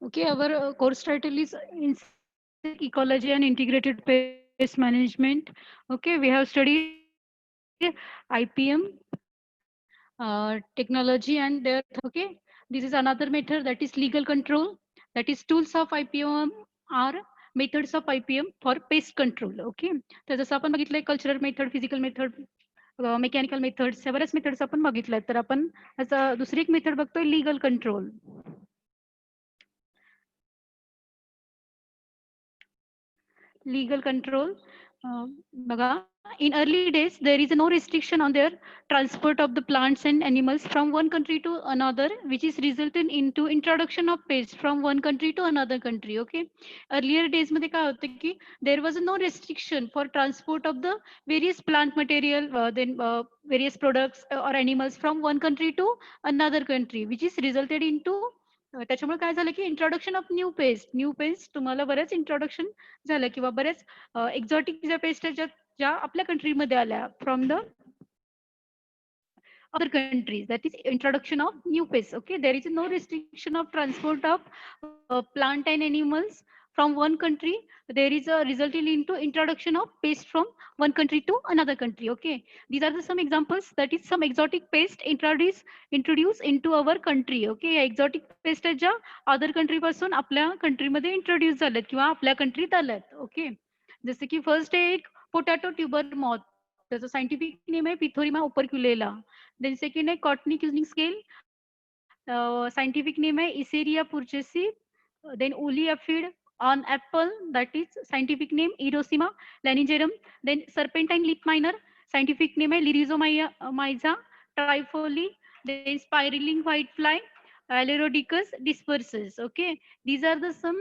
Okay, our course title is Insect Ecology and Integrated Pest Management. Okay, we have studied IPM, technology, and their methods. Okay, this is another method, that is legal control. That is tools of IPM are methods of IPM for pest control. Okay, तर जसं आपण बघितलंय cultural method, physical method, mechanical methods, ह्या बऱ्याच methods आपण बघितल्यात. तर आपण याचा दुसरी एक मेथड बघतोय, legal control. Legal control. Baga, in early days, there is no restriction on their transport of the plants and animals from one country to another, which is resulting into introduction of pests from one country to another country. Okay, earlier days मध्ये काय होतं की there was no restriction for transport of the various plant material, then various products or animals from one country to another country, which is resulted into त्याच्यामुळे काय झालं की introduction of new paste तुम्हाला बरेच इंट्रोडक्शन झालं किंवा बरेच exotic ज्या पेस्ट आहेत ज्या आपल्या कंट्रीमध्ये आल्या from the other countries, that is introduction of new pests. Okay, there is no restriction of transport of plant and animals from one country. There is a resulting into introduction of pest from one country to another country. Okay, these are the some examples, that is some exotic pest introduced into our country. Okay, exotic pest ज्या other country पासून आपल्या country मध्ये introduce झालेत किंवा आपल्या countryत आल्यात. Okay, जसे की फर्स्ट आहे एक पोटॅटो ट्युबर मॉथ, त्याचं सायंटिफिक नेम आहे पिथोरिमा ओपरक्युलेला. देन सेकंड आहे कॉटनी क्युझनिंग स्केल, सायंटिफिक नेम आहे icerya purchasi. Then woolly aphid on apple, that is scientific name Erosima lanigerum. Then serpentine leaf miner, scientific name है Lirizomyza trifoli. Then spiraling whitefly, Alerodicus dispersus. Okay, these are the some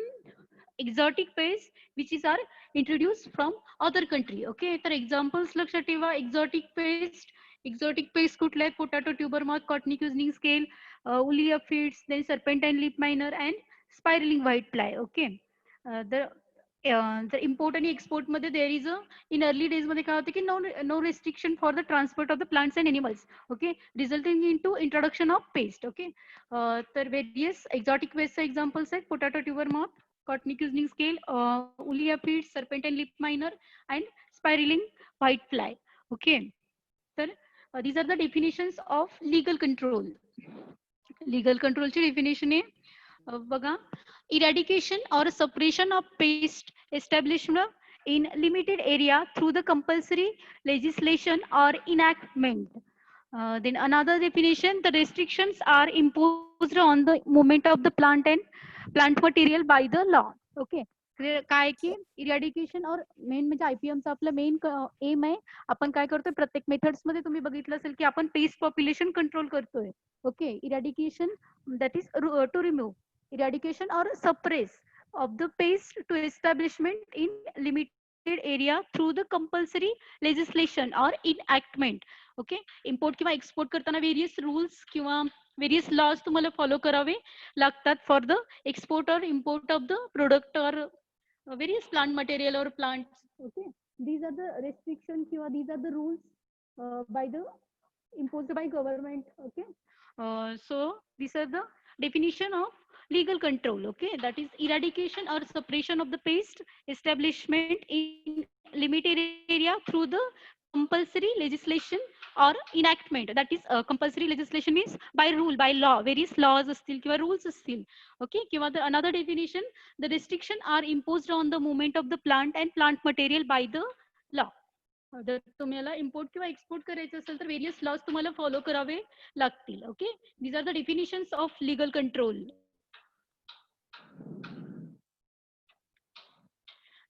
exotic pests which is are introduced from other country. Okay, तर examples लक्षात ठेवा. exotic pest कुठले आहेत? Potato tuber moth, cottony क्युझनिंग scale, woolly aphids, then serpentine leaf miner and spiraling whitefly. Okay, the import आणि export मध्ये there is a in early days मध्ये काय होतं की no restriction for the transport of the plants and animals. Okay, resulting in to introduction of pest. Okay, तर various exotic पेस्टचे examples आहेत potato tuber moth, cottony क्युझनिंग scale, woolly aphids, serpentine leaf miner and spiraling whitefly. Okay, तर these are the definitions of legal control. Legal कंट्रोलची definition आहे बघा, eradication or suppression of pest established in limited area through the compulsory legislation or enactment. Then another definition, the restrictions are imposed on the movement of the plant material by the law. Okay, काय की eradication और main म्हणजे आयपीएमचा आपला main M आहे. आपण काय करतोय प्रत्येक मेथड्स मध्ये तुम्ही बघितलं असेल की आपण पेस्ट पॉप्युलेशन कंट्रोल करतोय. Okay, eradication that is to remove, eradication or suppress of the pest to establishment in limited area through the compulsory legislation or enactment. Okay, import किंवा एक्सपोर्ट करताना वेरियस रूल्स किंवा various lodge तुम्हाला follow करावे लागतात for the export और import of the product और various plant material or plants. Okay, these are the restriction kiwa these are the rules by the imposed by government. Okay, so these are the definition of legal control. Okay, that is eradication or suppression of the pest establishment in limited area through the compulsory legislation or enactment. That is compulsory legislation means by rule, by law, various laws astil kiwa rules astil. Okay, kiwa the another definition, the restriction are imposed on the movement of the plant and plant material by the law. जर तुम्हाला import किंवा export करायचं असेल तर various lodge तुम्हाला follow करावे लागतील. Okay, these are the definitions of legal control.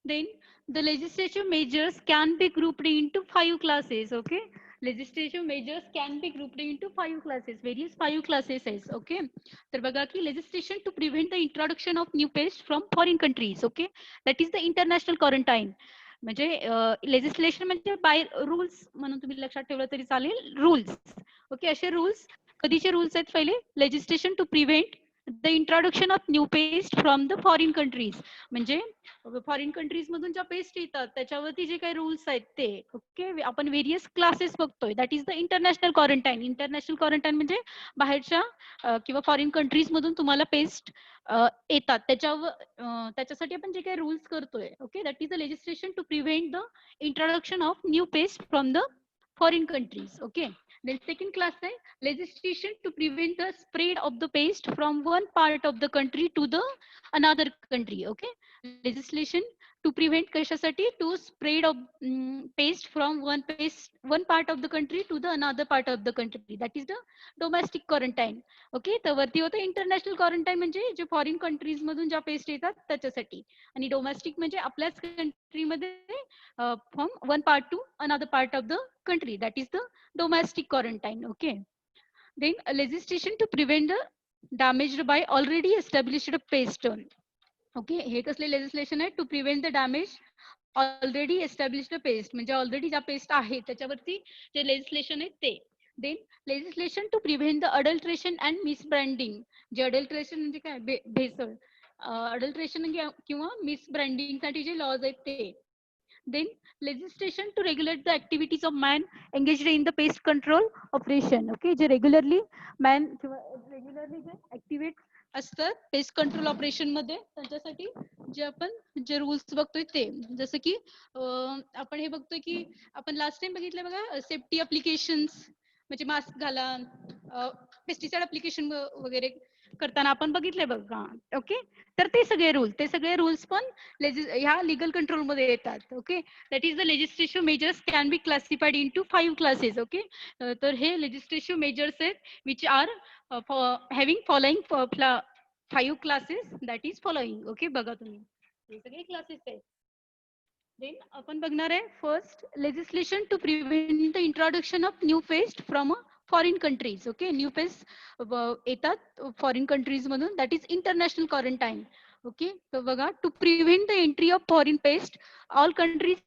Then the legislative measures can be grouped into 5 classes. Okay, legislative measures can be grouped into 5 classes, various 5 classes is. Okay, तर बघा की legislation to prevent the introduction of new pests from foreign countries. Okay, that is the international quarantine. म्हणजे legislation म्हणजे by rules म्हणून तुम्ही लक्षात ठेवलं तरी चालेल. रूल्स. ओके, असे रूल्स कधीचे रूल्स आहेत? पहिले legislation to prevent the introduction of new pest from the foreign countries. म्हणजे फॉरेन कंट्रीज मधून ज्या पेस्ट येतात त्याच्यावरती जे काही रूल्स आहेत ते. ओके, आपण व्हेरियस क्लासेस बघतोय. That is the international quarantine. International quarantine म्हणजे बाहेरच्या किंवा फॉरेन कंट्रीज मधून तुम्हाला पेस्ट येतात त्याच्यासाठी आपण जे काही रूल्स करतोय. Okay, that is the legislation to prevent the introduction of new pest from the foreign countries. Okay, then second class है legislation to prevent the spread of the paste from one part of the country to the another country. Okay, legislation to prevent कशासाठी to spread of paste from one part of the country to the another part of the country. That is the domestic quarantine. Okay, तर वरती होतं international quarantine म्हणजे जे foreign countries मधून ज्या pest येतात त्याच्यासाठी, आणि डोमेस्टिक म्हणजे आपल्याच कंट्रीमध्ये from one part to another part of the country. That is the domestic quarantine. Okay, then a legislation to prevent the damaged by already established paste. Okay, हे कसले लेजिस्लेशन आहे to prevent the damage already established pest, म्हणजे already ज्या pest आहे त्याच्यावरती जे legislation आहे ते. Then legislation to prevent the adulteration and misbranding. जे अडल्ट्रेशन म्हणजे काय, भेसळ, अडल्ट्रेशन किंवा मिसब्रँडिंग साठी जे लॉज आहेत ते. Then legislation to regulate the activities of man engaged in the pest control operation. Okay, जे रेग्युलरली मॅन किंवा रेग्युलरली जे ऍक्टिव्हेट असतात पेस्ट कंट्रोल ऑपरेशन मध्ये त्यांच्यासाठी जे आपण जे रूल्स बघतोय ते. जसं की आपण हे बघतोय की आपण लास्ट टाइम बघितलं बघा सेफ्टी अप्लिकेशन्स, म्हणजे मास्क घाला, पेस्टिसाइड अप्लिकेशन वगैरे करताना आपण बघितले बघा. ओके, तर ते सगळे रूल्स पण ह्या लिगल कंट्रोल मध्ये येतात. Okay, that is the legislative measures can be classified into 5 classes. Okay, तर हे लेजिस्लेटिव्ह मेजर्स आहेत which are having following 5 classes. That is following. Okay, बघा तुम्ही हे सगळे क्लासेस आहेत. देन आपण बघणार आहे first legislation to prevent the introduction of new pest from foreign countries. Okay, new pest येतात फॉरेन कंट्रीज मधून. That is international quarantine. Okay, तर बघा to prevent the entry of foreign pest all countries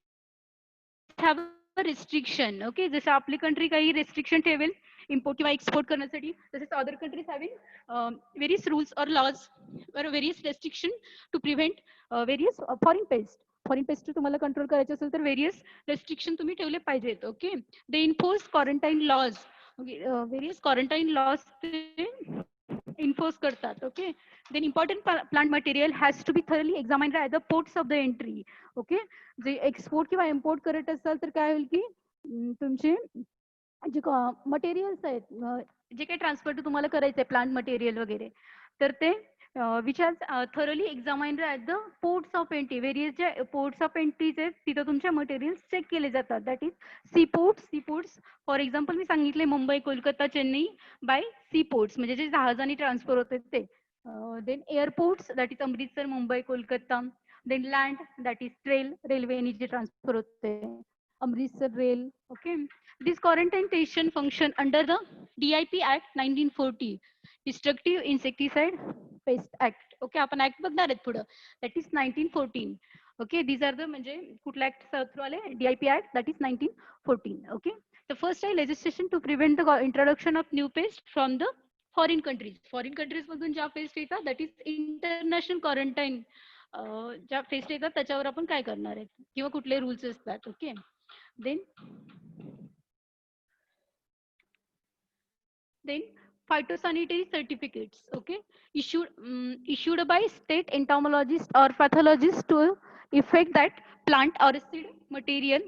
have a restriction. Okay, जसं आपली country काही restriction ठेवेल import किंवा export करण्यासाठी, तसेच other countries having various rules और लॉज और various restriction to prevent various foreign pest. Foreign pest तुम्हाला कंट्रोल करायचे असेल तर व्हेरियस रेस्ट्रिक्शन तुम्ही ठेवले पाहिजेत. Okay, they enforce quarantine laws, various quarantine laws ते इन्फोर्स करतात. Okay, then important plant material has to be thoroughly examined at the ports of the entry. Okay, जे एक्सपोर्ट किंवा इम्पोर्ट करत असाल तर काय होईल की तुमचे जे मटेरियल्स आहेत, जे काही ट्रान्सफर तुम्हाला करायचं आहे प्लांट मटेरियल वगैरे, तर ते which has thoroughly examined at the ports of entry. Various जे पोर्ट्स ऑफ एंट्रीज आहेत तिथं तुमच्या मटेरियल्स चेक केले जातात. That is sea ports. For example मी सांगितले Mumbai, Kolkata, Chennai by sea ports, म्हणजे जे जहाजाने ट्रान्सफर होते ते. Then airports that is Amritsar, Mumbai, Kolkata. Then land that is trail, रेल्वेने जे ट्रान्सफर होते, Amritsar rail. Okay, this quarantine function under the DIP act 1940, destructive insecticide pest act. Okay, आपण ऍक्ट बघणार आहेत पुढं. That is 1914. Okay, these are the म्हणजे कुठल्या act through आले, DIP act that is 1914. Okay, the first आहे legislation to prevent the introduction of new pest from the foreign countries. Foreign countries मधून ज्या पेस्ट येतात दॅट इज इंटरनॅशनल क्वारंटाईन. ज्या pest येतात त्याच्यावर आपण काय करणार आहे किंवा कुठले रूल्स असतात. Okay, then phytosanitary certificates. Okay, issued by state entomologist or pathologist to effect that plant or seed material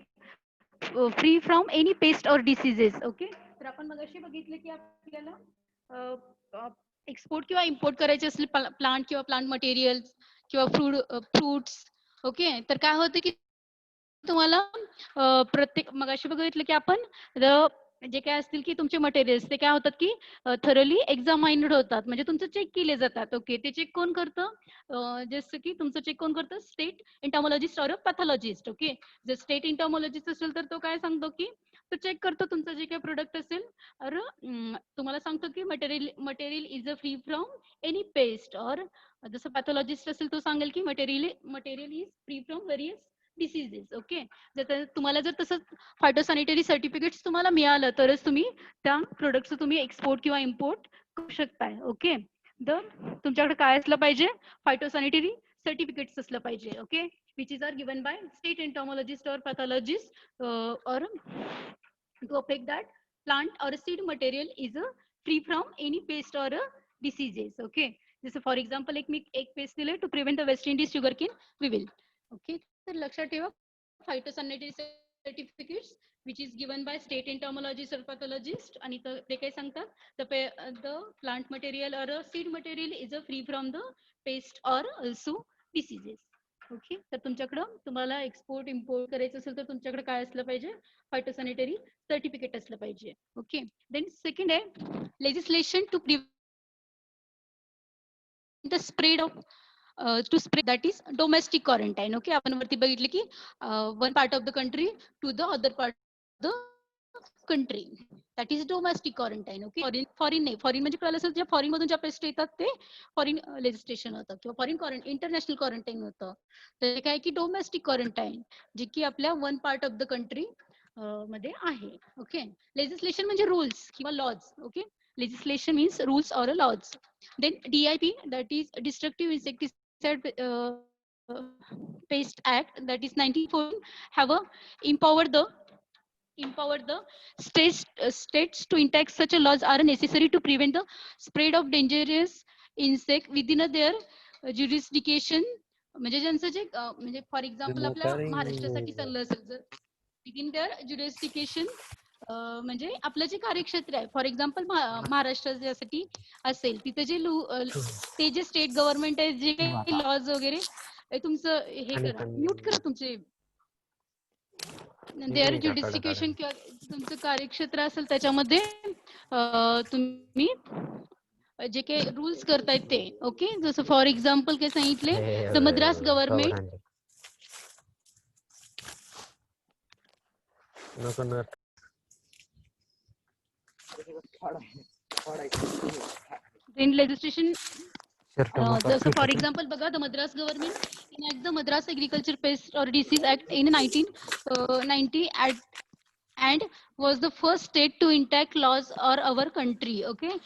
free from any pest or diseases. Okay, तर आपण मगाशी बघितलं की आपल्याला एक्सपोर्ट किंवा इम्पोर्ट करायचे असले प्लांट किंवा प्लांट मटेरियल किंवा फ्रुट्स. ओके, तर काय होतं की तुम्हाला प्रत्येक मगाशी बघितलं की आपण जे काय असतील की तुमचे मटेरियल्स ते काय होतात की थरली एक्झामाइन्ड होतात, म्हणजे तुमचं चेक केले जातात. ओके, ते चेक कोण करतं, जसं की तुमचं चेक कोण करतं, स्टेट एंटॉमॉलॉजिस्ट और पॅथॉलॉजिस्ट. ओके, जर स्टेट एंटॉमॉलॉजिस्ट असेल तर तो काय सांगतो की तो चेक करतो तुमचं जे काही प्रोडक्ट असेल, और तुम्हाला सांगतो की material is a free from any paste. और जसं पॅथॉलॉजिस्ट असेल तो सांगेल की material is free from various diseases. Okay, जर तुम्हाला जर तसं फायटोसॅनिटरी सर्टिफिकेट्स तुम्हाला मिळालं तरच तुम्ही त्या प्रोडक्टचं तुम्ही एक्सपोर्ट किंवा इम्पोर्ट करू शकताय. ओके, तुमच्याकडे काय असलं पाहिजे, फायटोसॅनिटरी सर्टिफिकेट्स असलं पाहिजे. Okay, which is are given by state entomologist और पैथोलॉजिस्ट और to affect that plant or seed material is free from any pest or diseases. Okay, जसं फॉर एक्झाम्पल एक पेस्ट दिले to prevent the West Indies sugar cane we will. Okay, तर लक्षात ठेवा phytosanitary certificates which is given by state entomologist or pathologist आणि ते काय सांगतात the plant material or seed material is free from the pest or also diseases. Okay, तर तुमच्याकडं तुम्हाला एक्सपोर्ट इम्पोर्ट करायचं असेल तर तुमच्याकडे काय असलं पाहिजे, फायटोसॅनिटरी सर्टिफिकेट असलं पाहिजे. ओके, देन सेकंड आहे legislation to prevent the spread of to spread, that is domestic quarantine. Okay, आपण वरती बघितलं की one part of the country to the other part of the country, that is domestic quarantine. Okay, foreign नाही, foreign म्हणजे कळलं असेल, ज्या foreign मधून ज्या पेस्ट येतात ते फॉरिन लेजिस्लेशन होतं किंवा फॉरिन क्वारंटाईन, इंटरनॅशनल क्वारंटाईन होतं. तर काय की डोमेस्टिक क्वारंटाईन जे की आपल्या one part of the country मध्ये आहे. ओके, लेजिस्लेशन म्हणजे रूल्स किंवा laws. Okay, legislation means rules or laws. Then DIP, that is Destructive Insecticide Pest Act, that is 1914, have empowered the states to enact such a laws are necessary to prevent the spread of dangerous insect within their jurisdiction. म्हणजे ज्यांचं जे म्हणजे for example आपल्या महाराष्ट्रासाठी चाललं असेल जर within there जुरिस्डिकेशन, म्हणजे आपलं जे कार्यक्षेत्र आहे, फॉर एक्झाम्पल महाराष्ट्रासाठी असेल तिथे जे ते जे स्टेट गव्हर्नमेंट आहे, जे काही लॉज वगैरे, तुमचं हे करा, म्यूट करा तुमचे, देअर जुडिस्टिकेशन किंवा तुमचं कार्यक्षेत्र असेल त्याच्यामध्ये तुम्ही जे काही रूल्स करतायत ते. ओके, जसं फॉर एक्झाम्पल काय सांगितले, the Madras government in legislation, जसं फॉर एक्झाम्पल बघा, the Madras government enact the Madras Agriculture Pest or Disease Act in 1990 and was the first state to enact laws or our country. Okay,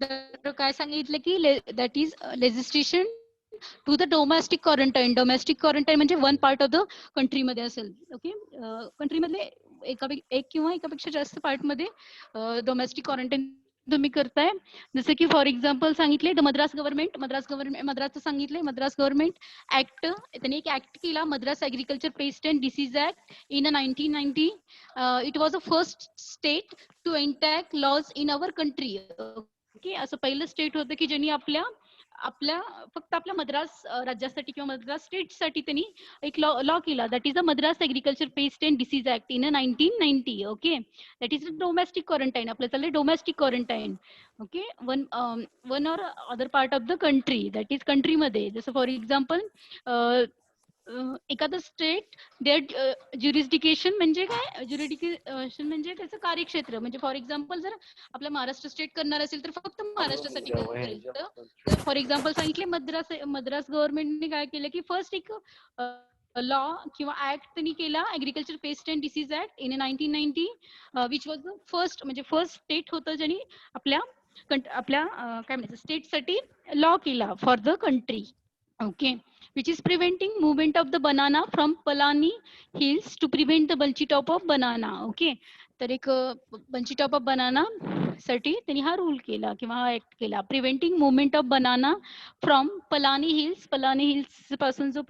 तर काय सांगितलं की that is legislation to the domestic quarantine. Domestic quarantine म्हणजे one part of the country मध्ये असेल. Okay, country मधले एक किंवा एकापेक्षा जास्त पार्ट मध्ये डोमेस्टिक क्वारंटाईन तुम्ही करताय. जसं की फॉर एक्झाम्पल सांगितले द मद्रास गव्हर्नमेंट, मद्रासचं सांगितले, मद्रास गव्हर्नमेंट ऍक्ट, त्यांनी एक ऍक्ट केला, Madras agriculture pest and disease act in 1990. It was a first state to एनटॅक laws in our country. Okay, असं पहिलं स्टेट होतं की ज्यांनी फक्त आपल्या मद्रास राज्यासाठी किंवा मद्रास स्टेटसाठी त्यांनी एक लॉ केला, that is the Madras agriculture pest and disease act in 1990. Okay, that is domestic quarantine, आपलं चाललंय domestic quarantine. Okay, one or other part of the country, that is कंट्रीमध्ये. जसं फॉर एक्झाम्पल एखादं स्टेट देअर ज्युरिस्डिकेशन म्हणजे काय, ज्युरिडिकेशन म्हणजे त्याचं कार्यक्षेत्र. म्हणजे फॉर एक्झाम्पल जर आपला महाराष्ट्र स्टेट करणार असेल तर फक्त महाराष्ट्रासाठी करेल. तर फॉर एक्झाम्पल सांगितले मद्रास गव्हर्नमेंटने काय केलं की फर्स्ट एक लॉ किंवा ऍक्ट त्यांनी केला, agriculture pest and disease act in 1990, which was the first, म्हणजे फर्स्ट स्टेट होतं ज्यांनी आपल्या काय म्हणतात स्टेटसाठी लॉ केला for the country. Okay, which is preventing movement of the banana from Palani hills to prevent the bunchy top of banana. Okay, तर एक bunchy top of banana साठी त्यांनी हा रूल केला किंवा हा ऍक्ट केला, preventing movement of banana from Palani hills पासून जो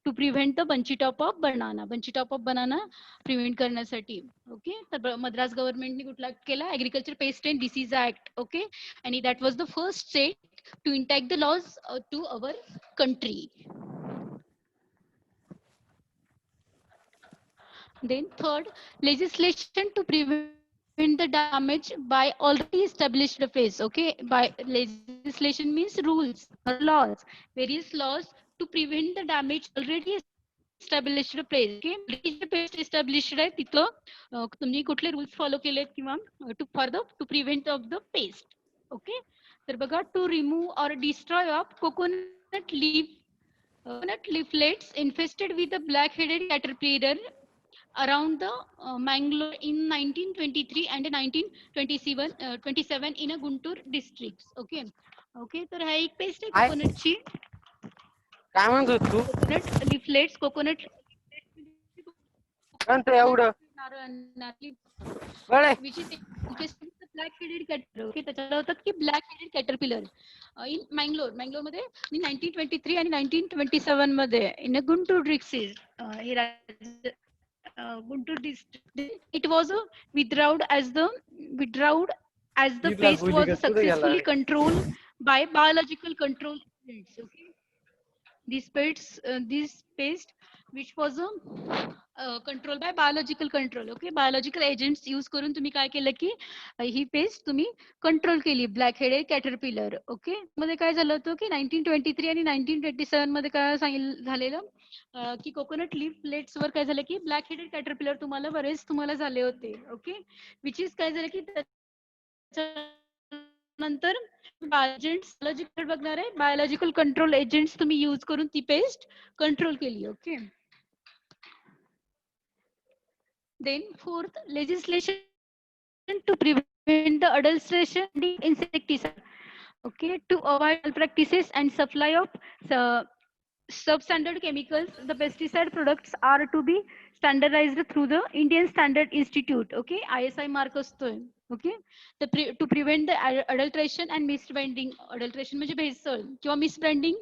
to prevent the bunchy top of banana prevent करण्यासाठी. ओके, तर मद्रास गव्हर्नमेंटने कुठला केला, agriculture pest and disease act. Okay, आणि that was the first state to enact the laws to our country. Then third, legislation to prevent the damage by already established phase. Okay, by legislation means rules or laws, various laws to prevent the damage already established place. Okay, already pest established आहे तिथं तुम्ही कुठले rules follow केलेत किंवा to prevent of the pest. Okay, तर बघा, to remove or destroy of coconut leaflets infested with the black-headed caterpillar around the Mangalore in 1923 and 1927 in a Guntur districts. Okay, okay, तर हा एक pest आहे कोकोनटची. काय म्हणत होत तू? कोकोनट लिफलेट्स, कोकोनट एवढं ब्लॅक हेडेड कॅटर. ओके, त्याच्याला होतात की black headed caterpillar in Mangalore मध्ये 1923 आणि 1927 मध्ये in a Guntur district. Guntur district. It was withdrawn as the pest was successfully controlled by biological control agents. Okay, this pest which was controlled by biological control. Okay, biological agents use करून तुम्ही काय केलं की ही paste तुम्ही control केली, black headed caterpillar. Okay, मध्ये काय झालं होतं की 1923 आणि 1927 मध्ये काय झालेलं की कोकोनट लीफ प्लेट्स वर काय झालं की ब्लॅक हेडेड कॅटरपिलर तुम्हाला बरेच झाले होते. ओके, विच इज काय झालं की नंतर बघणार आहे बायोलॉजिकल कंट्रोल एजंट्स तुम्ही यूज करून ती पेस्ट कंट्रोल केली. Okay, then fourth, legislation to prevent the adulteration of insecticide. Okay, to avoid malpractices and supply of substandard chemicals, the pesticide products are to be standardized through the Indian Standard Institute. Okay, ISI mark असतोय. Okay, to prevent the adulteration and misbranding. Adulteration म्हणजे भेसळ किंवा misbranding.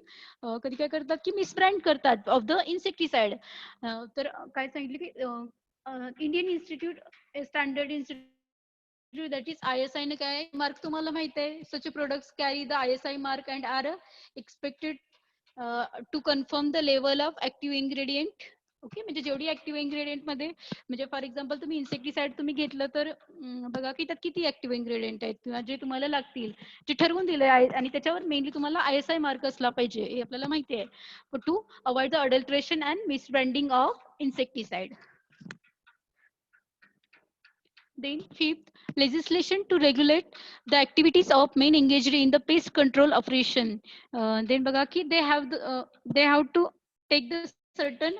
कधी काय करतात की misbrand करतात of the insecticide. तर काय सांगितलं की Indian Institute Standard Institute, that is ISI ने काय मार्क तुम्हाला माहित आहे. Such products carry the ISI mark and are expected to confirm the level of active ingredient. Okay, म्हणजे जेवढी ऍक्टिव्ह इन्ग्रेडियंट मध्ये म्हणजे फॉर एक्झाम्पल तुम्ही इन्सेक्टिसाइड तुम्ही घेतलं तर बघा की त्यात किती ऍक्टिव्ह इन्ग्रेडियंट आहेत किंवा जे तुम्हाला लागतील जे ठरवून दिले आहे आणि त्याच्यावर मेनली तुम्हाला ISI मार्क असला पाहिजे हे आपल्याला माहिती आहे to avoid the adulteration and misbranding of insecticide. Then fifth, legislation to regulate the activities of men engaged in the pest control operation. Then बघा की they have to take the certain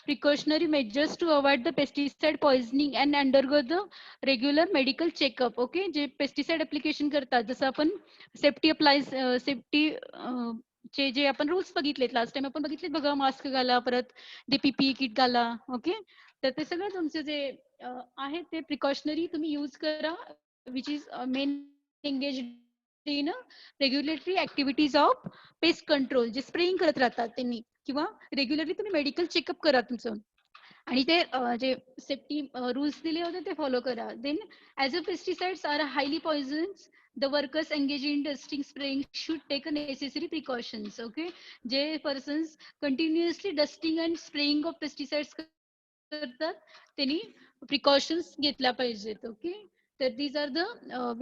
precautionary measures to avoid the pesticide poisoning and undergo the regular medical checkup. Okay, जे pesticide application करतात जसं आपण safety जे आपण rules बघितलेत last time आपण बघितलेत बघा, मास्क घाला, परत ते PPE किट घाला. ओके, तर ते सगळं तुमचे जे आहेत ते प्रिकॉशनरी तुम्ही यूज करा which is main engage in regulatory activities of pest control. जे स्प्रेइंग करत राहतात त्यांनी किंवा रेग्युलरली तुम्ही मेडिकल चेकअप करा तुमचं आणि ते जे सेफ्टी रूल्स दिले होते ते फॉलो करा. Then as a pesticides are highly poisons, the workers engaged in dusting spraying should take a necessary precautions. Okay, जे persons continuously dusting and spraying of pesticides करतात त्यांनी precautions घेतल्या पाहिजेत. ओके, तर these are the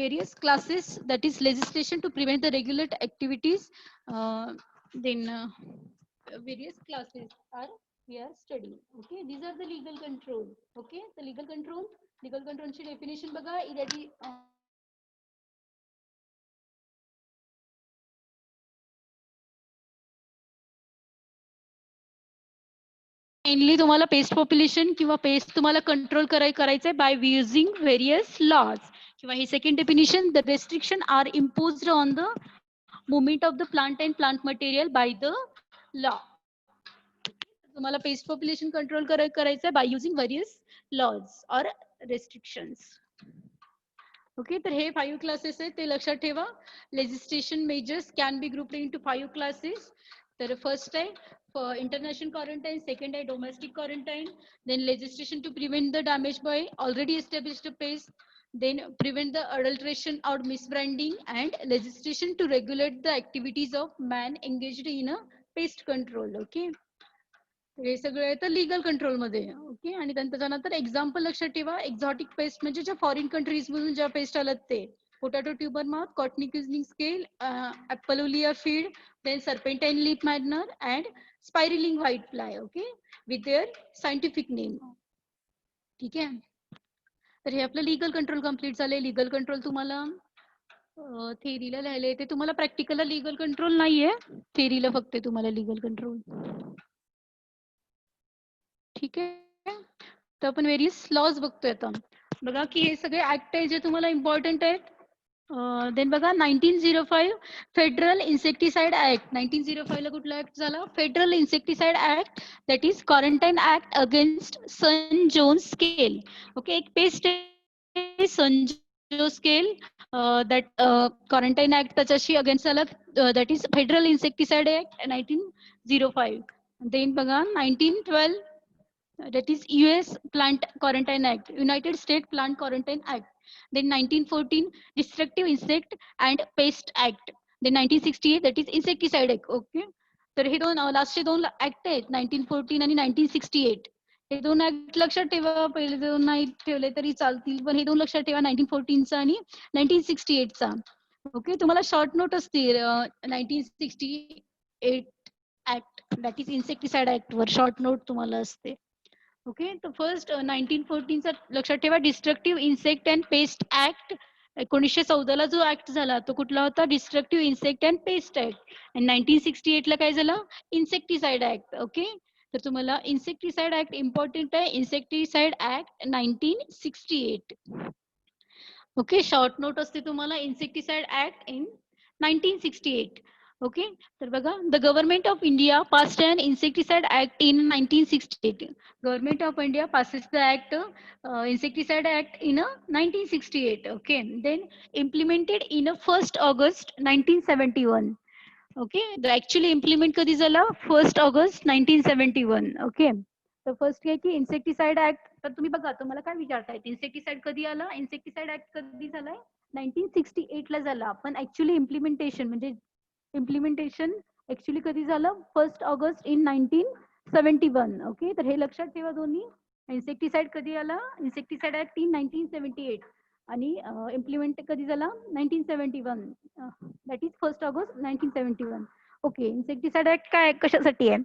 various classes, that is legislation to prevent the regular activities. Then various classes are we are studying. Okay, these are the legal control. Okay, the legal control ची definition बघा. Mainly तुम्हाला pest population किंवा pest तुम्हाला control करायचंय by using various laws. किंवा ही second definition, the restriction are imposed on the movement of the plant and plant material by the law. तुम्हाला pest population control करायचंय by using various laws or restrictions. Okay, तर हे 5 classes आहेत ते लक्षात ठेवा. Legislation measures can be grouped into 5 classes. तर first आहे इंटरनॅशनल क्वारंटाईन, सेकंड आहे domestic quarantine, then legislation to prevent the damage by already established pest, then prevent the adulteration or misbranding, and legislation to regulate the activities of man engaged in a pest control. Okay, हे सगळं आहे तर legal control मध्ये. Okay, आणि त्याच्यानंतर example लक्षात ठेवा. Exotic paste म्हणजे ज्या फॉरेन कंट्रीज मधून ज्या पेस्ट आल्यात ते potato tuber moth, cottony क्युझनिंग scale, ॲपलोलिया feed, then serpentine leaf miner and spiralling white fly. Okay, with their scientific name. ठीक आहे, तर हे आपलं लिगल कंट्रोल कम्प्लीट झाले. लिगल कंट्रोल तुम्हाला थेरीला लिहायला येते, तुम्हाला प्रॅक्टिकलला लिगल कंट्रोल नाहीये, थेरीला फक्त तुम्हाला लिगल कंट्रोल. ठीक आहे, तर आपण व्हेरियस लॉज बघतोय आता. बघा की हे सगळे ऍक्ट आहे जे तुम्हाला इम्पॉर्टंट आहेत. देन बघा 1905 फेडरल इन्सेक्टिसाइड ऍक्ट. 1905 ला कुठला ऍक्ट झाला? Federal insecticide act, that is quarantine act against San Jose scale. Okay, एक पेस्ट आहे San Jose scale, that quarantine act त्याच्याशी अगेन्स्ट झाला, that is federal insecticide act 1905. Then बघा 1912, that is US Plant Quarantine Act, United States Plant Quarantine Act. Then 1914 Destructive Insect and Pest Act. Then 1968 that is Insecticide Act. Okay. तर हे दोन लास्टचे दोन act आहेत 1914 आणि 1968. हे दोन ऍक्ट लक्षात ठेवा, पहिले दोन नाही ठेवले तरी चालतील, पण हे दोन लक्षात ठेवा, 1914चा आणि 1968चा. ओके, तुम्हाला शॉर्ट नोट असतील 1968 act, that is insecticide act वर शॉर्ट नोट तुम्हाला असते. ओके, तर फर्स्ट 1914चा लक्षात ठेवा, destructive insect and paste act. 1914 ला जो ऍक्ट झाला तो कुठला होता? Destructive insect and paste act. आणि 1968 ला काय झालं? Insecticide act. ओके, तर तुम्हाला इन्सेक्टिसाइड ऍक्ट इम्पॉर्टंट आहे. Insecticide act 1968. Okay, short note असते तुम्हाला इन्सेक्टिसाइड ऍक्ट इन 1968. ओके, तर बघा, the government of India passed an insecticide act in 1968. Government of India passes the act, insecticide act in 1968. Okay, then implemented in 1st August 1971. Okay, the actually implement कधी झाला? 1 August 1971. Okay, तर first काय की insecticide act. तर तुम्ही बघा, तुम्हाला काय विचारतायत, इन्सेक्टिसाइड कधी आला? इन्सेक्टिसाइड ऍक्ट कधी झालाय? 1968 ला झाला. पण ऍक्च्युअली इम्प्लिमेंटेशन म्हणजे इम्प्लिमेंटेशन ऍक्च्युअली कधी झालं? 1 ऑगस्ट इन 1971. ओके, तर हे लक्षात ठेवा दोन्ही. इन्सेक्टिसाइड कधी आला? इन्सेक्टिसाइड ऍक्ट इन 1978 आणि इम्प्लिमेंट कधी झाला? 1971. That is 1 August 1971. Okay, insecticide act काय कशासाठी आहे?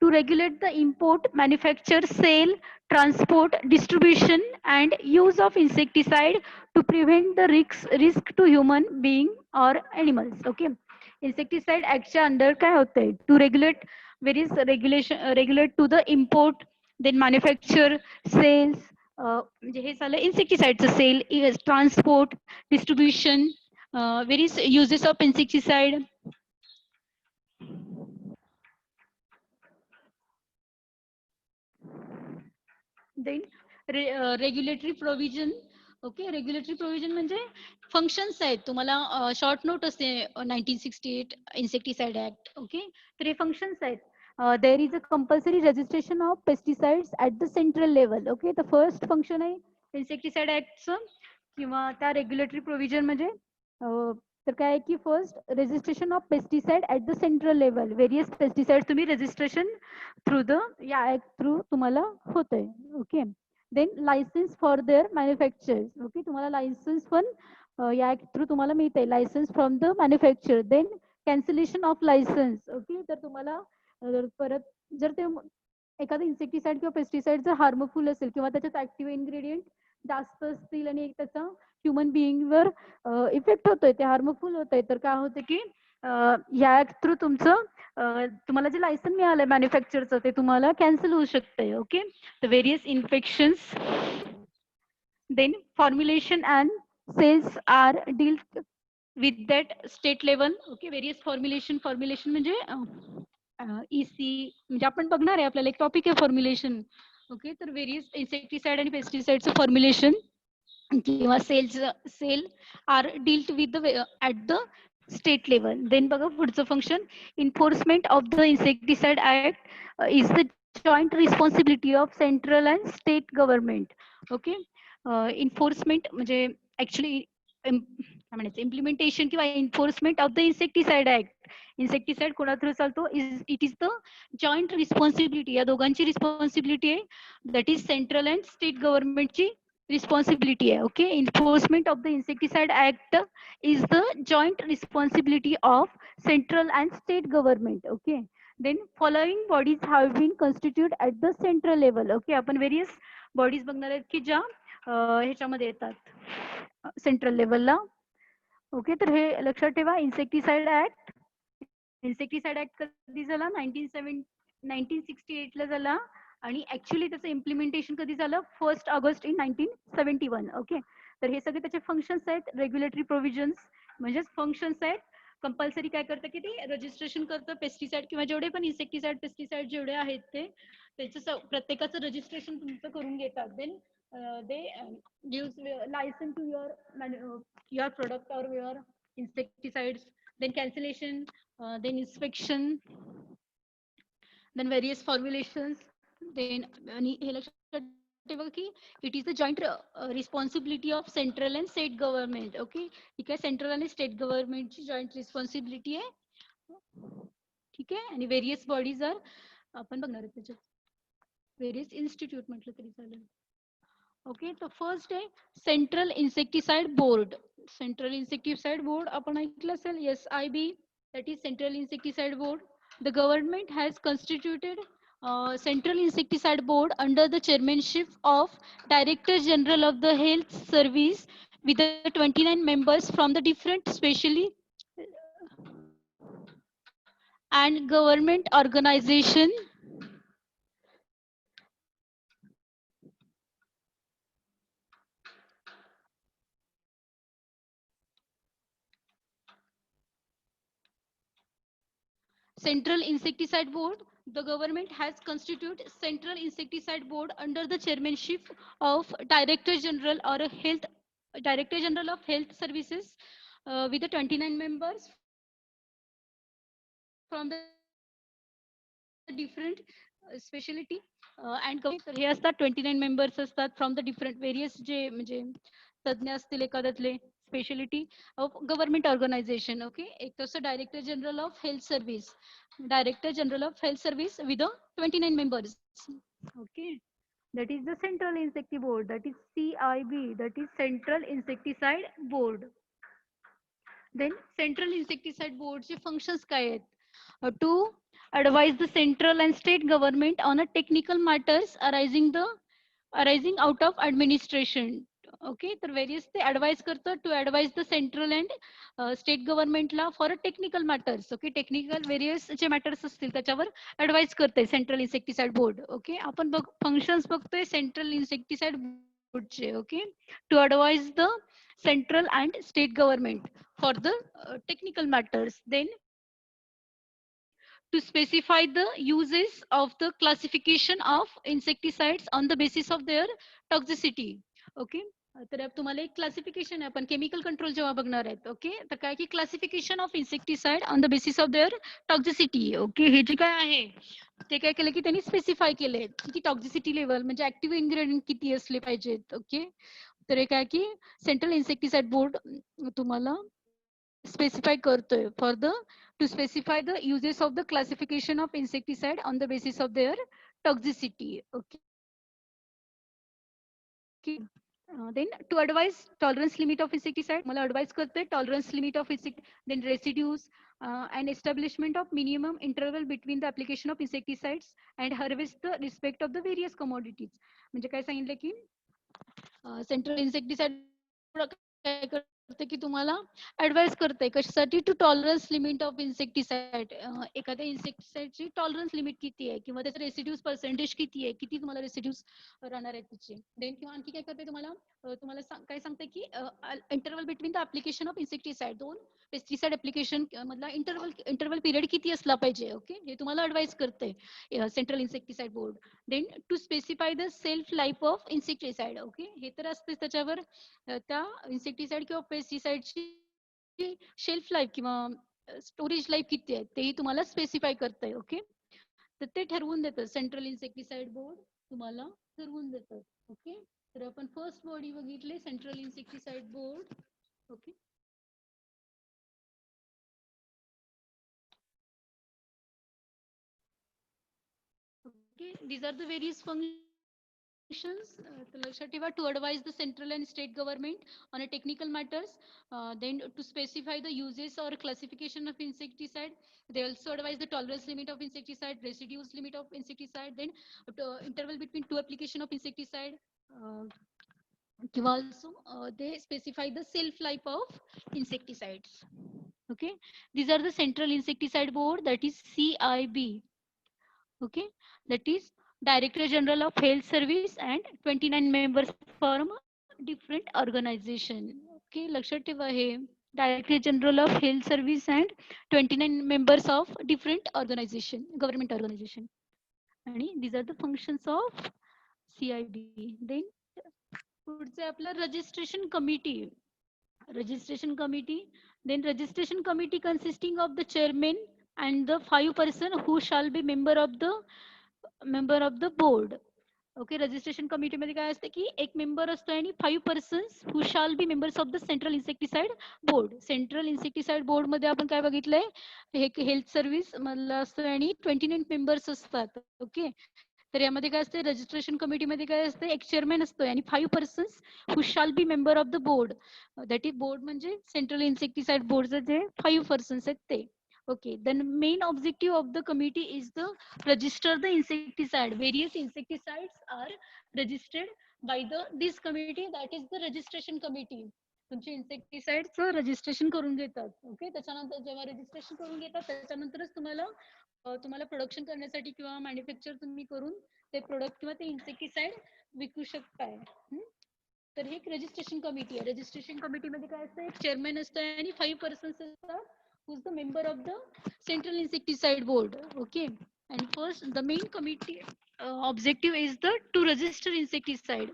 To regulate the import, manufacture, sale, transport, distribution and use of insecticide to prevent the risk to human being और एनिमल्स. ओके, इन्सेक्टिसाइड ऍक्टच्या under काय होतंय? To regulate various regulate to the import, then manufacture, sales, म्हणजे हे झालं इन्सेक्टिसाइडचं sale, transport, distribution, various uses of insecticide. Then regulatory provision. Okay, regulatory provision म्हणजे functions आहेत. तुम्हाला शॉर्ट नोट असते 1968 इन्सेक्टिसाइड ऍक्ट. ओके, तर हे फंक्शन्स आहेत. There is a compulsory registration of pesticides at the central level. Okay, तर first function आहे insecticide ऍक्टचं किंवा त्या रेग्युलेटरी प्रोव्हिजन म्हणजे तर काय की first registration of pesticide at the central level. Various pesticide तुम्ही रजिस्ट्रेशन थ्रू द या ऍक्ट थ्रू तुम्हाला होतंय. Okay, then licence for their manufacture. Okay, तुम्हाला लायसन्स पण या ऍक्ट थ्रू तुम्हाला मिळते, licence from the manufacture. Then cancellation of licence. Okay, तर तुम्हाला परत जर ते एखादं इन्सेक्टिसाइड किंवा पेस्टिसाइड जर हार्मफुल असेल किंवा त्याच्यात ऍक्टिव्ह इन्ग्रेडियंट जास्त असतील आणि त्याचा ह्युमन बिईंगवर इफेक्ट होतोय, ते हार्मफुल होतंय, तर काय होतं की या ऍक्ट थ्रू तुमचं तुम्हाला जे लायसन मिळालंय मॅन्युफॅक्चरचं ते तुम्हाला कॅन्सल होऊ शकतंय. ओके, तर various infections, then formulation and sales are dealt with that state level. Okay, various formulation म्हणजे EC म्हणजे आपण बघणार आहे, आपल्याला एक टॉपिक आहे फॉर्म्युलेशन. ओके, तर व्हेरियस इन्सेक्टिसाइड आणि पेस्टिसाइडचं फॉर्म्युलेशन किंवा sale are dealt with the at the state level. Then बघा पुढचं function, enforcement of the insecticide act is the joint responsibility of central and state government. Okay, enforcement म्हणजे actually काय म्हणायचं, implementation किंवा enforcement of the insecticide act. Insecticide कोणा through चालतो? It is the joint responsibility, या दोघांची responsibility आहे. That is central and state गव्हर्नमेंटची responsibility hai. Okay, enforcement of the insecticide act is the joint responsibility of central and state government. Okay, then following bodies have been constituted at the central level. Okay, आपण various bodies बघणार आहेत की ज्या ह्याच्यामध्ये येतात central लेवलला. Okay, तर हे लक्षात ठेवा. इन्सेक्टिसाइड ऍक्ट कधी झाला? 1968 ला झाला आणि ऍक्च्युअली त्याचं इम्प्लिमेंटेशन कधी झालं? 1 ऑगस्ट इन 1971. ओके, तर हे सगळे त्याचे फंक्शन्स आहेत. रेग्युलेटरी प्रोव्हिजन्स म्हणजेच फंक्शन्स आहेत. कंपल्सरी काय करतं की ते रजिस्ट्रेशन करतं पेस्टिसाइड किंवा जेवढे पण इन्सेक्टिसाइड पेस्टिसाइड जेवढे आहेत ते त्याचं प्रत्येकाचं रजिस्ट्रेशन तुमचं करून घेतात. Then they gives license to your product or your insecticides, then cancellation, then inspection, then various formulations, then आणि हे लक्षात ठेवा की it is the joint responsibility of central and state government. Okay, ठीक आहे, सेंट्रल आणि स्टेट गव्हर्नमेंटची जॉईंट रिस्पॉन्सिबिलिटी आहे. ठीक आहे, आणि व्हेरियस बॉडीज आर आपण बघणार आहे त्याच्यात व्हेरियस इन्स्टिट्यूट म्हटलं तरी चालेल. ओके, तर फर्स्ट आहे central insecticide board. Central insecticide board आपण ऐकलं असेल, SIB, that is Central Insecticide Board. The government has constituted Central Insecticide Board under the chairmanship of Director General of the Health Service with the 29 members from the different specially and government organization. Central Insecticide Board. The government has constituted Central Insecticide Board under the chairmanship of Director General or a Health Director General of Health Services with the 29 members from the different specialty and government. हे असतात 29 members असतात from the different various जे म्हणजे तज्ञ असतील एखाद्यातले speciality of government organisation. Okay, एक तसं director general of health service, director general of health service with 29 members. Okay, that is the Central Insecti Board, that is CIB, that is Central Insecticide Board. Then Central Insecticide Board चे functions काय आहेत? To advise the central and state government on a technical matters arising out of administration. Okay, तर various ते advise करतं to advise the central and state गव्हर्नमेंटला for a technical matters. Okay, technical various जे matters असतील त्याच्यावर advise करते central insecticide board. Okay, आपण functions बघतोय सेंट्रल इन्सेक्टिसाइड बोर्डचे. Okay, to advise the central and state government for the technical matters. Then to specify the uses of the classification of insecticides on the basis of their toxicity. Okay, तर तुम्हाला एक classification आहे, आपण chemical control जेव्हा बघणार आहेत. Okay, तर काय की classification of insecticide on the basis of their toxicity. Okay, हे जे काय आहे ते काय केलं की त्यांनी स्पेसिफाय केले की टॉक्झिसिटी लेवल म्हणजे ऍक्टिव्ह इन्ग्रेडियंट किती असले पाहिजेत. ओके, तर हे काय की सेंट्रल इन्सेक्टिसाइड बोर्ड तुम्हाला स्पेसिफाय करतोय for the to specify the uses of the classification of insecticide on the basis of their toxicity. Okay, then to advise tolerance limit of insecticide मला advise करते tolerance limit of insect, then residues and establishment of minimum interval between the application of insecticides and harvest the respect of the various commodities. म्हणजे काय सांगितलं की central insecticide काय करते की तुम्हाला ऍडवाइस करते कशासाठी to tolerance limit of insecticide. एखाद्या इन्सेक्टिसाइडची टॉलरन्स लिमिट किती आहे किंवा त्याचं रेसिड्यूज पर्सेंटेज किती आहे, किती तुम्हाला रेसिड्यूज राहणार आहेत त्याचे. देन किंवा आणखी काय करते तुम्हाला काय सांगते की interval between the application of insecticide, दोन पेस्टिसाइड ऍप्लिकेशन मधला इंटरवल पिरियड किती असला पाहिजे. ओके, हे तुम्हाला ऍडवाइस करते central insecticide board. Then to specify the self life of insecticide. Okay, हे तर असते त्याच्यावर त्या इन्सेक्टिसाइड किंवा पेस्टिसाइडची शेल्फ लाईफ किंवा स्टोरेज लाईफ किती आहे तेही तुम्हाला स्पेसिफाय करतंय. ओके, तर ते ठरवून देतं सेंट्रल इन्सेक्टिसाइड बोर्ड, तुम्हाला ठरवून देतं. ओके, तर आपण फर्स्ट बॉडी बघितले central insecticide board. Okay, okay, these are the various functions. लक्षात ठेवा to advise the central and state government on a technical matters, then to specify the uses or classification of insecticide. They also advise the tolerance limit of insecticide, residues limit of insecticide, then interval between two application of insecticide. Also they specify the shelf life of insecticides. Okay, these are the central insecticide board, that is CIB. Okay, that is Director General of Health Service and 29 members from different organization. Okay, लक्षात ठेवा हे Director General of Health Service and 29 members of different organization, government organization. आणि these are the functions of CIB. Then पुढचे आपलं registration committee. Registration committee. Then registration committee consisting of the chairman and the 5 person who shall be member of the board. Okay registration कमिटीमध्ये काय असते की एक member असतो आणि 5 persons who shall be members of the central insecticide board. Central insecticide board मध्ये आपण काय बघितलंय हे हेल्थ सर्व्हिस मधलं असतं आणि 29 मेंबर्स असतात. ओके तर यामध्ये काय असते रजिस्ट्रेशन कमिटीमध्ये काय असते एक चेअरमॅन असतो आणि 5 persons who shall B member of the board. That is board म्हणजे सेंट्रल इन्सेक्टिसाइड बोर्डचे जे 5 पर्सन्स आहेत ते. Okay, then main objective of the committee is the register the insecticide. Various insecticides are registered by this committee, that is the registration committee. तुमचे इन्सेक्टिसाइडचं registration करून घेतात. Okay त्याच्यानंतर जेव्हा रजिस्ट्रेशन करून घेतात त्याच्यानंतरच तुम्हाला प्रोडक्शन करण्यासाठी किंवा मॅन्युफॅक्चर तुम्ही करून ते प्रोडक्ट किंवा ते इन्सेक्टिसाइड विकू शकताय. तर हे एक रजिस्ट्रेशन कमिटी आहे. रजिस्ट्रेशन कमिटीमध्ये काय असतं एक चेअरमॅन असतं आणि 5 पर्सन्स असतात who's the member of the central insecticide board. Okay, and first the main committee objective is the to register insecticide.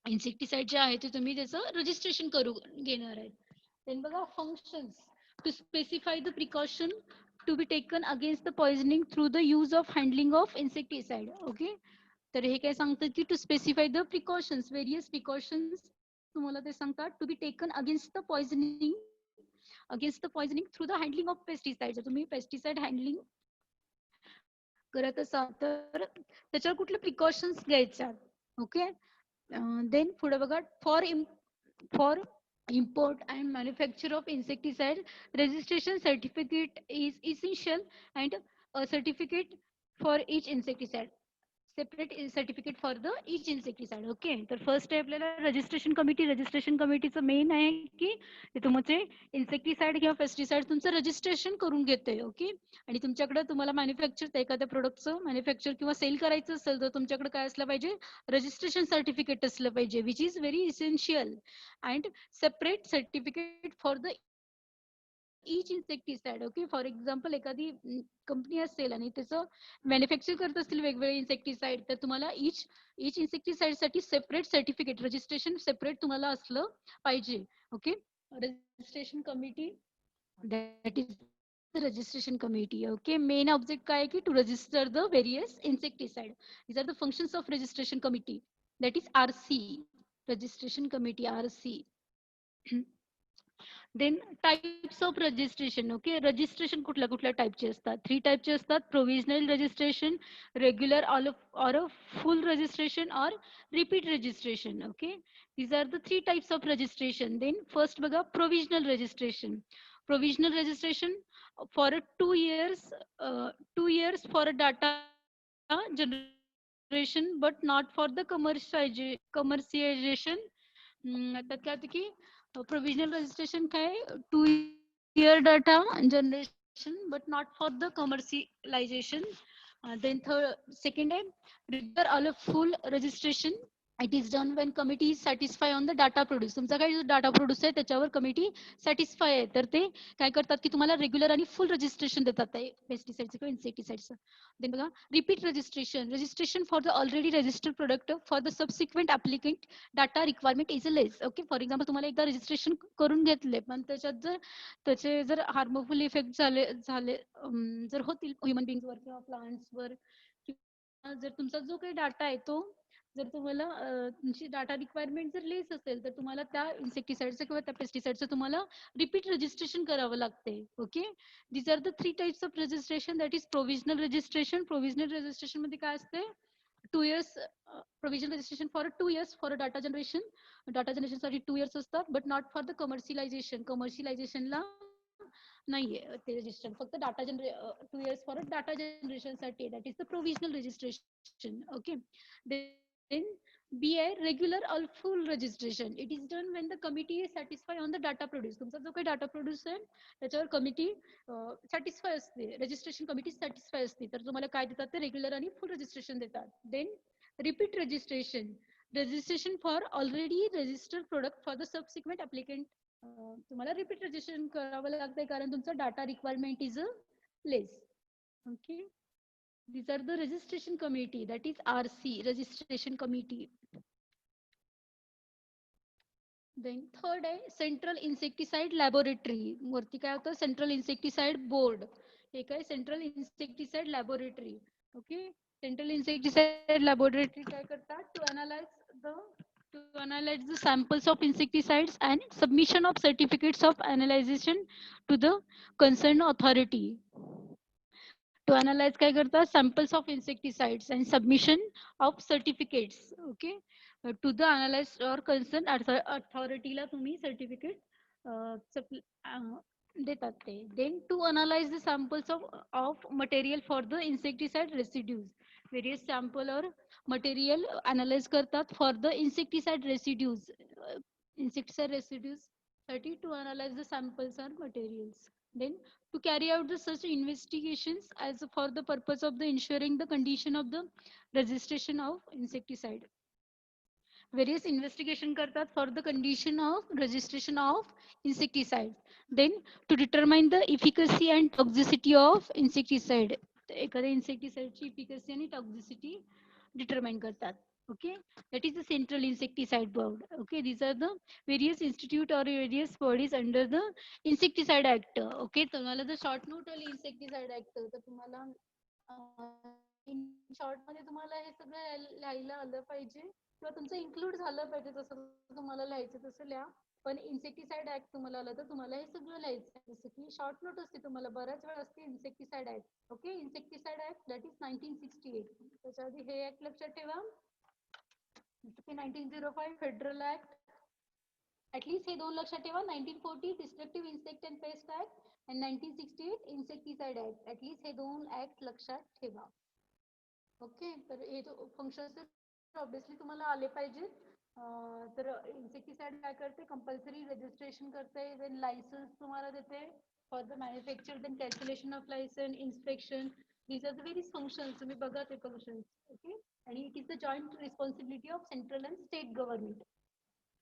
Insecticide जे आहे ते तुम्ही त्याचं रजिस्ट्रेशन करून घेणार आहेत. Then बघा functions to specify the precaution to be taken against the poisoning through the use of handling of insecticide. Okay, तर हे काय सांगतात की to specify the precautions, various precautions तुम्हाला ते सांगतात to be taken against the poisoning through the handling of pesticides. तुम्ही pesticide handling करत असाल तर त्याच्यावर कुठले प्रिकॉशन्स घ्यायच्या. ओके देन पुढे बघा for import and manufacture of insecticide registration certificate is essential and a certificate for each insecticide. Separate certificate for the each insecticide. Okay तर फर्स्ट आहे आपल्याला रजिस्ट्रेशन कमिटी. रजिस्ट्रेशन कमिटीचं मेन आहे की ते तुमचे इन्सेक्टिसाइड किंवा पेस्टिसाइड तुमचं रजिस्ट्रेशन करून घेते. ओके आणि तुमच्याकडे तुम्हाला मॅन्युफॅक्चर एखाद्या प्रोडक्टचं मॅन्युफॅक्चर किंवा सेल करायचं असेल तर तुमच्याकडे काय असलं पाहिजे रजिस्ट्रेशन सर्टिफिकेट असलं पाहिजे which is very essential and separate certificate for the each insecticide. Okay for example एखादी कंपनी असेल आणि त्याचं मॅन्युफॅक्चर करत असतील वेगवेगळे इन्सेक्टिसाइड तर तुम्हाला इच इन्सेक्टिसाइड साठी सेपरेट सर्टिफिकेट रजिस्ट्रेशन सेपरेट तुम्हाला असलं पाहिजे. Okay registration committee that is registration committee. Okay main object काय की to register the various insecticide. These are the functions of registration committee, that is RC, registration committee RC. Then types of registration. Okay registration कुठल्या कुठल्या टाइपचे असतात 3 टाइपचे असतात. Provisional registration, regular or a full registration और repeat registration. Okay these are the 3 types of registration. Then first बघा provisional registration. Provisional registration for 2 years for a data generation but not for the commercialization. त्यात काय होतं की provisional registration काय 2-year data generation but not for the commercialization. Then second आहे regular or full registration. It is done when committee is satisfied on the data produce. तुमचा काय जो data produce आहे त्याच्यावर कमिटी सॅटिस्फाय आहे तर ते काय करतात की तुम्हाला रेग्युलर आणि फुल रजिस्ट्रेशन देतात पेस्टिसाइडचं किंवा इन्सेक्टिसाइडचं. देन बघा repeat registration for the already registered product for the subsequent applicant data requirement is less. Okay for example तुम्हाला एकदा रजिस्ट्रेशन करून घेतले पण त्याच्यात जर त्याचे जर हार्मफुल इफेक्ट झाले जर होतील ह्युमन बिंगवर किंवा प्लांट्सवर किंवा जर तुमचा जो काही डाटा आहे तो जर तुम्हाला तुमची डाटा रिक्वायरमेंट जर लेस असेल तर तुम्हाला त्या इन्सेक्टिसाइडचं किंवा त्या पेस्टिसाइडचं तुम्हाला रिपीट रजिस्ट्रेशन करावं लागते. Okay these are the 3 types of registration, that is provisional registration. Provisional registration मध्ये काय असते 2 years provisional registration for 2 years for a data generation साठी 2 years असतात but not for the commercialization ला नाहीये ते रजिस्टर फक्त data 2 years for data generation साठी, that is the provisional registration. Okay then B आहे regular or full registration. It is done when the committee is satisfied on the data produce. तुमचा जो काही data produce आहे त्याच्यावर committee satisfy असते, registration committee satisfy असते तर तुम्हाला काय देतात ते रेग्युलर आणि फुल रजिस्ट्रेशन देतात. Then repeat registration registration for already registered product for the subsequent applicant. तुम्हाला repeat registration करावं लागतंय कारण तुमचा data requirement is less. Okay. These are the registration committee, that is RC, registration committee. Then third आहे central insecticide laboratory. वरती काय होतं central insecticide board. हे काय central insecticide laboratory. Okay. Central insecticide laboratory काय करतात to analyze the samples of insecticides and submission of certificates of analyzation to the concerned authority. To analyze काय करतात samples of insecticides and submission of certificates. Okay. To the analyzed or concerned authority ला तुम्ही certificate देतात ते. Then to analyze the samples of material for the insecticide residues. Various sample or material analyze करतात for the insecticide residues. Insecticide residues to analyze the samples or materials. Then to carry out the such investigations as for the purpose of the ensuring the condition of the registration of insecticide. Various investigation करतात for the condition of registration of insecticide. Then to determine the efficacy and toxicity of insecticide. एखाद्या insecticide ची efficacy आणि toxicity determine करतात. Okay, that is the central insecticide board. Okay, these are the various institute or various bodies under the insecticide act. Okay, तुम्हाला the short note आली insecticide act तर तुम्हाला in short मध्ये तुम्हाला हे सगळं लिहायला आलं पाहिजे किंवा तुमचं इन्क्लूड झालं पाहिजे जसं तुम्हाला लिहायचं तसं लिहा. पण इन्सेक्टिसाइड ऍक्ट तुम्हाला आलं तर तुम्हाला हे सगळं लिहायचं जसं की शॉर्ट नोट असते तुम्हाला बऱ्याच वेळ असते insecticide act. Okay, insecticide act that is 1968. त्याच्या आधी हे ऍक्ट लक्षात ठेवा. 1905 फेडरल ऍक्ट. ऍटलीस्ट हे दोन लक्षात ठेवा. 1940 destructive insect and paste act आणि 1968 इन्सेक्टिसाइड ऍक्ट. ऍटलीस्ट हे दोन ऍक्ट लक्षात ठेवा. ओके, तर हे फंक्शन्स ऑब्विसली तुम्हाला आले पाहिजेत. तर इन्सेक्टिसाइड काय करते कंपल्सरी रजिस्ट्रेशन करते. देन लायसन्स तुम्हाला देते for the manufacture. Then calculation of license, inspection. these are the various functions. तुम्ही बघा ते functions. ओके, आणि it is the joint responsibility of central and state government.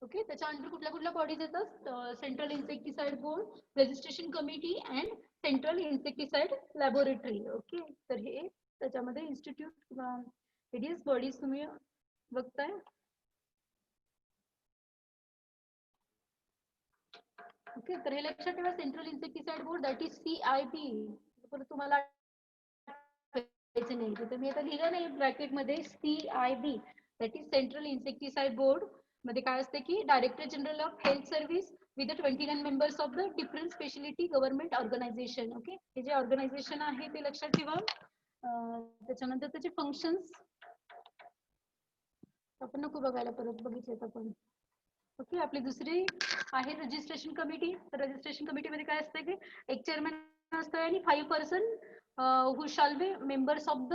Okay, त्याच्या अंडर कुठल्या कुठल्या बॉडीज येतात. Central insecticide board, registration committee and central insecticide laboratory. Okay, तर हे त्याच्यामध्ये इन्स्टिट्यूट किंवा व्हेरियस बॉडीज तुम्ही बघताय. ओके, तर हे लक्षात ठेवा. Central insecticide board that is CIB. तुम्हाला नाही तर मी आता लिहिलं नाही ब्रॅकेट मध्ये CIB that is central insecticide board. मध्ये काय असते की director general of health service with 29 members of the different speciality government organisation. Okay, हे जे ऑर्गनायझेशन आहे ते लक्षात ठेवा. त्याच्यानंतर त्याचे फंक्शन्स आपण नको बघायला, परत बघितलेत आपण. ओके, आपली दुसरी आहे रजिस्ट्रेशन कमिटी. तर रजिस्ट्रेशन कमिटी मध्ये काय असतं की एक चेअरमॅन असतं आणि 5 person who shall be members of the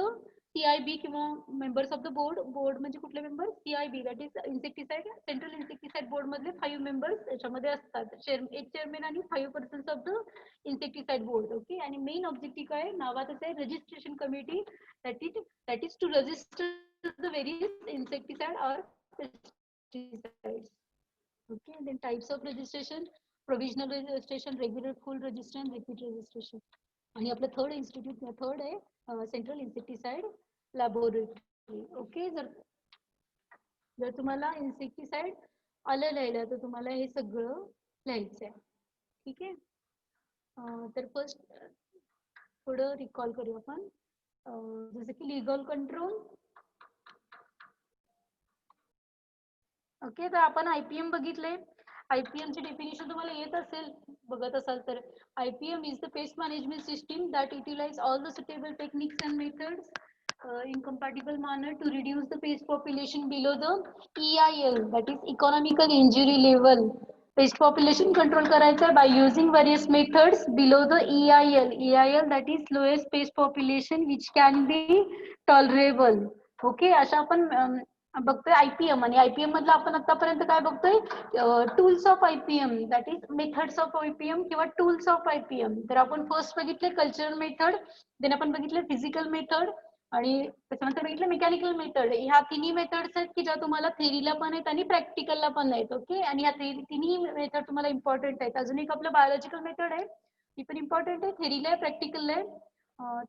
CIB किंवा members of the board. Board म्हणजे कुठले member? CIB that is insecticide. Central insecticide board मधले 5 मेंबर्स याच्यामध्ये असतात. एक चेअरमॅन आणि 5 persons of the insecticide board. Okay, आणि मेन ऑब्जेक्टिव्ह काय नावातच आहे registration committee. That is to register the various insecticide or pesticides. Okay, then types of registration: provisional registration, regular, full registration, repeat registration. आणि आपलं third institute third आहे central insecticide laboratory. Okay, जर तुम्हाला insecticide आलं लिहायला तर तुम्हाला हे सगळं लिहायचं आहे. ठीक आहे, तर फर्स्ट थोडं रिकॉल करू आपण. जसं की लिगल कंट्रोल. ओके, तर आपण IPM बघितले. IPM ची डेफिनेशन तुम्हाला येत असेल, बघत असाल तर. IPM is the pest management system that utilize all the suitable techniques and methods in compatible manner to reduce the pest population below the EIL, that is economical injury level. Pest population control करायचा by using various methods below the EIL. EIL that is lowest pest population which can be tolerable. Okay, अशा आपण बघतोय IPM. आणि IPM मधलं आपण आतापर्यंत काय बघतोय? Tools of IPM that is methods of IPM किंवा टूल्स ऑफ IPM. तर आपण फर्स्ट बघितले कल्चरल मेथड, देन आपण बघितले फिजिकल मेथड, आणि त्याच्यानंतर बघितलं मेकॅनिकल मेथड. ह्या तिन्ही मेथड्स आहेत की ज्या तुम्हाला थेरीला पण आहेत आणि प्रॅक्टिकलला पण आहेत. ओके, आणि ह्या तिन्ही मेथड तुम्हाला इम्पॉर्टंट आहेत. अजून एक आपलं बायोलॉजिकल मेथड आहे, ती पण इम्पॉर्टंट आहे, थेरीला आहे, प्रॅक्टिकलला आहे.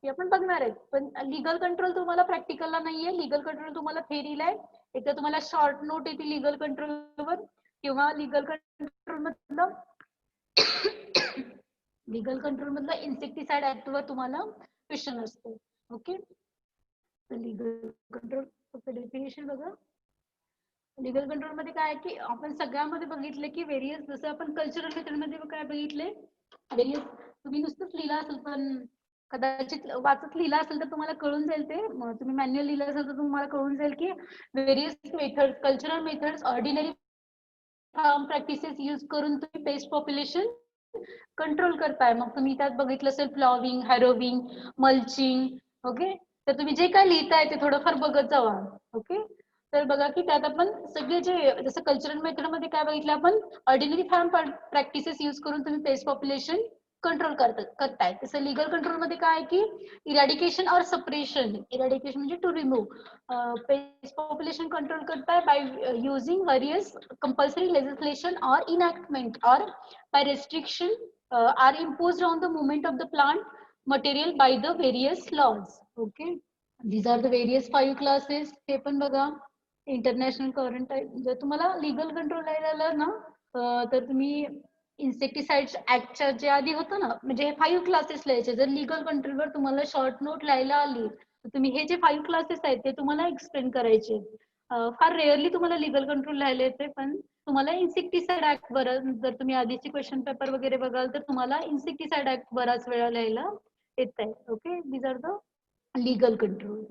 ती आपण बघणार आहेत. पण लिगल कंट्रोल तुम्हाला प्रॅक्टिकलला नाहीये, लिगल कंट्रोल तुम्हाला थेरीला आहे. एकदा तुम्हाला शॉर्ट नोट येते लिगल कंट्रोलवर, किंवा लिगल कंट्रोल मधलं लिगल कंट्रोल मधलं इन्सेक्टिसाइड ऍक्ट वर तुम्हाला क्वेश्चन असतो. ओके, लिगल कंट्रोल डेफिनेशन बघा. लिगल कंट्रोल मध्ये काय आहे की आपण सगळ्यामध्ये बघितलं की व्हेरियस, जसं आपण कल्चरल मेथड मध्ये काय बघितले, व्हेरियस तुम्ही नुसतंच लिहिला असेल, पण कदाचित वाचत लिहिला असेल तर तुम्हाला कळून जाईल ते. तुम्ही मॅन्युअल लिहिलं असेल तर तुम्हाला कळून जाईल की various method, cultural methods, ordinary farm practices use करून तुम्ही पेस्ट पॉप्युलेशन कंट्रोल करताय. मग तुम्ही त्यात बघितलं असेल फ्लॉविंग, हॅरोविंग, मल्चिंग. ओके, तर तुम्ही जे काय लिहिताय ते थोडंफार बघत जावा. ओके, तर बघा की त्यात आपण सगळे जे, जसं कल्चरल मेथड मध्ये काय बघितलं आपण, ऑर्डिनरी फार्म प्रॅक्टिसेस यूज करून तुम्ही पेस्ट पॉप्युलेशन कंट्रोल करताय. तसं लिगल कंट्रोल मध्ये काय आहे की इरॅडिकेशन और सपरेशन, इरॅडिकेशन म्हणजे to remove, pest population control करताय by using various compulsory legislation और इनॅक्टमेंट और by restriction are imposed on the movement of the plant material by the various laws. Okay, these are the various 5 classes. हे पण बघा, international current type. जर तुम्हाला legal control लिहायला ना, तर तुम्ही इन्सेक्टिसाइड्स ऍक्टच्या जे आधी होतं ना, म्हणजे हे 5 क्लासेस लिहायचे. जर लिगल कंट्रोलवर तुम्हाला शॉर्ट नोट लिहायला आली तर तुम्ही हे जे 5 क्लासेस आहेत ते तुम्हाला एक्सप्लेन करायचे. फार रेअरली तुम्हाला लिगल कंट्रोल लिहायला येते, पण तुम्हाला इन्सेक्टिसाइड ऍक्ट बरं, जर तुम्ही आधीचे क्वेश्चन पेपर वगैरे बघाल तर तुम्हाला इन्सेक्टिसाइड ऍक्ट बराच वेळा लिहायला येत आहे. Okay, these are the legal control.